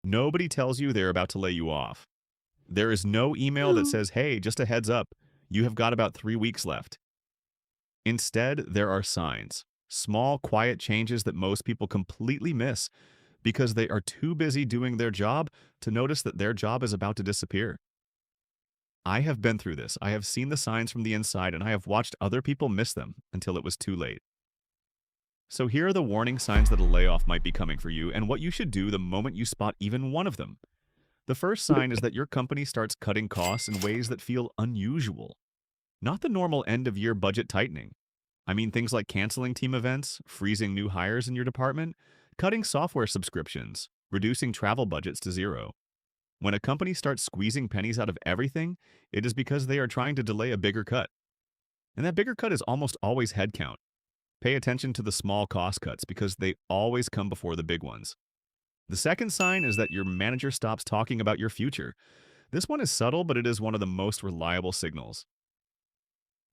Nobody tells you they're about to lay you off. There is no email that says, hey, just a heads up, you have got about 3 weeks left. Instead, there are signs, small, quiet changes that most people completely miss because they are too busy doing their job to notice that their job is about to disappear. I have been through this. I have seen the signs from the inside, and I have watched other people miss them until it was too late. So here are the warning signs that a layoff might be coming for you and what you should do the moment you spot even one of them. The first sign is that your company starts cutting costs in ways that feel unusual, not the normal end-of-year budget tightening. I mean things like canceling team events, freezing new hires in your department, cutting software subscriptions, reducing travel budgets to zero. When a company starts squeezing pennies out of everything, it is because they are trying to delay a bigger cut. And that bigger cut is almost always headcount. Pay attention to the small cost cuts because they always come before the big ones. The second sign is that your manager stops talking about your future. This one is subtle, but it is one of the most reliable signals.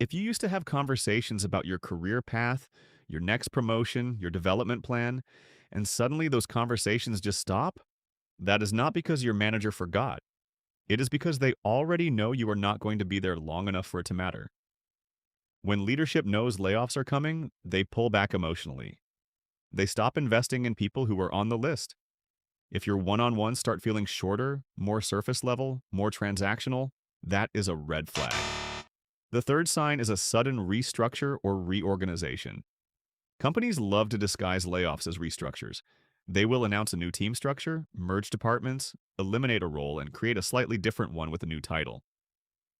If you used to have conversations about your career path, your next promotion, your development plan, and suddenly those conversations just stop, that is not because your manager forgot. It is because they already know you are not going to be there long enough for it to matter. When leadership knows layoffs are coming, they pull back emotionally. They stop investing in people who are on the list. If your one-on-ones start feeling shorter, more surface level, more transactional, that is a red flag. The third sign is a sudden restructure or reorganization. Companies love to disguise layoffs as restructures. They will announce a new team structure, merge departments, eliminate a role, and create a slightly different one with a new title.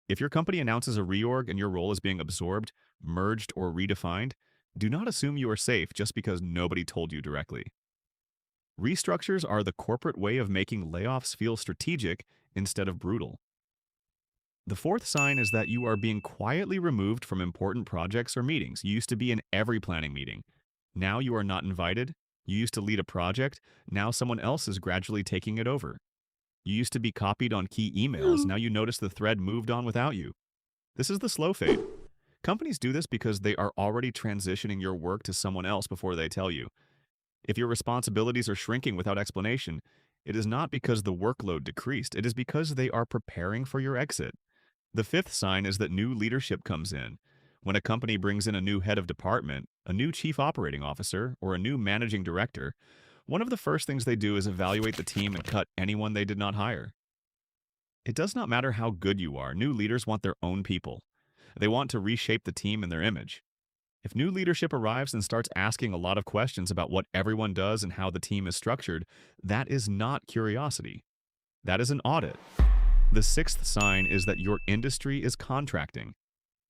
If your company announces a reorg and your role is being absorbed, merged, or redefined, do not assume you are safe just because nobody told you directly. Restructures are the corporate way of making layoffs feel strategic instead of brutal. The fourth sign is that you are being quietly removed from important projects or meetings. You used to be in every planning meeting. Now you are not invited. You used to lead a project. Now someone else is gradually taking it over. You used to be copied on key emails. Now you notice the thread moved on without you. This is the slow fade. Companies do this because they are already transitioning your work to someone else before they tell you. If your responsibilities are shrinking without explanation, it is not because the workload decreased. It is because they are preparing for your exit. The fifth sign is that new leadership comes in. When a company brings in a new head of department, a new chief operating officer, or a new managing director, one of the first things they do is evaluate the team and cut anyone they did not hire. It does not matter how good you are, new leaders want their own people. They want to reshape the team and their image. If new leadership arrives and starts asking a lot of questions about what everyone does and how the team is structured, that is not curiosity. That is an audit. The sixth sign is that your industry is contracting.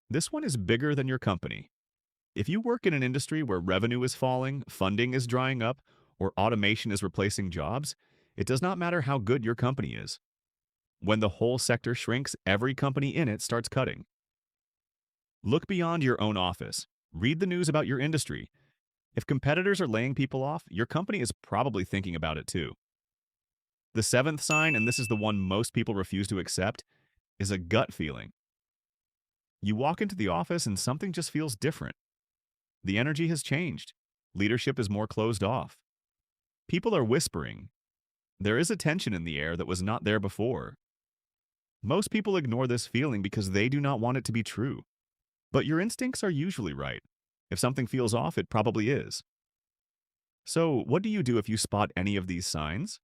This one is bigger than your company. If you work in an industry where revenue is falling, funding is drying up, or automation is replacing jobs, it does not matter how good your company is. When the whole sector shrinks, every company in it starts cutting. Look beyond your own office. Read the news about your industry. If competitors are laying people off, your company is probably thinking about it too. The seventh sign, and this is the one most people refuse to accept, is a gut feeling. You walk into the office and something just feels different. The energy has changed. Leadership is more closed off. People are whispering. There is a tension in the air that was not there before. Most people ignore this feeling because they do not want it to be true. But your instincts are usually right. If something feels off, it probably is. So, what do you do if you spot any of these signs?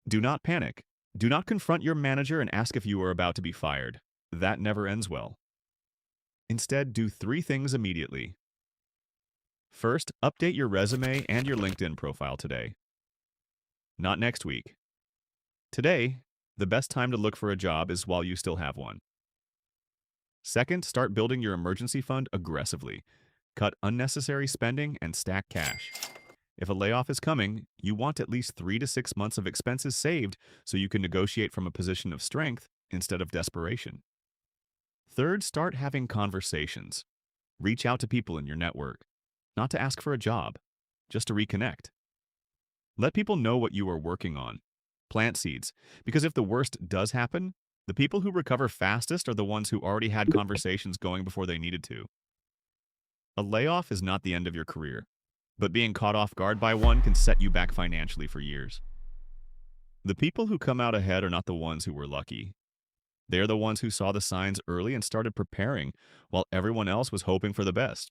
Do not panic. Do not confront your manager and ask if you are about to be fired. That never ends well. Instead, do 3 things immediately. First, update your resume and your LinkedIn profile today. Not next week. Today, the best time to look for a job is while you still have one. Second, start building your emergency fund aggressively. Cut unnecessary spending and stack cash. If a layoff is coming, you want at least 3 to 6 months of expenses saved so you can negotiate from a position of strength instead of desperation. Third, start having conversations. Reach out to people in your network, not to ask for a job, just to reconnect. Let people know what you are working on. Plant seeds, because if the worst does happen, the people who recover fastest are the ones who already had conversations going before they needed to. A layoff is not the end of your career, but being caught off guard by one can set you back financially for years. The people who come out ahead are not the ones who were lucky. They're the ones who saw the signs early and started preparing, while everyone else was hoping for the best.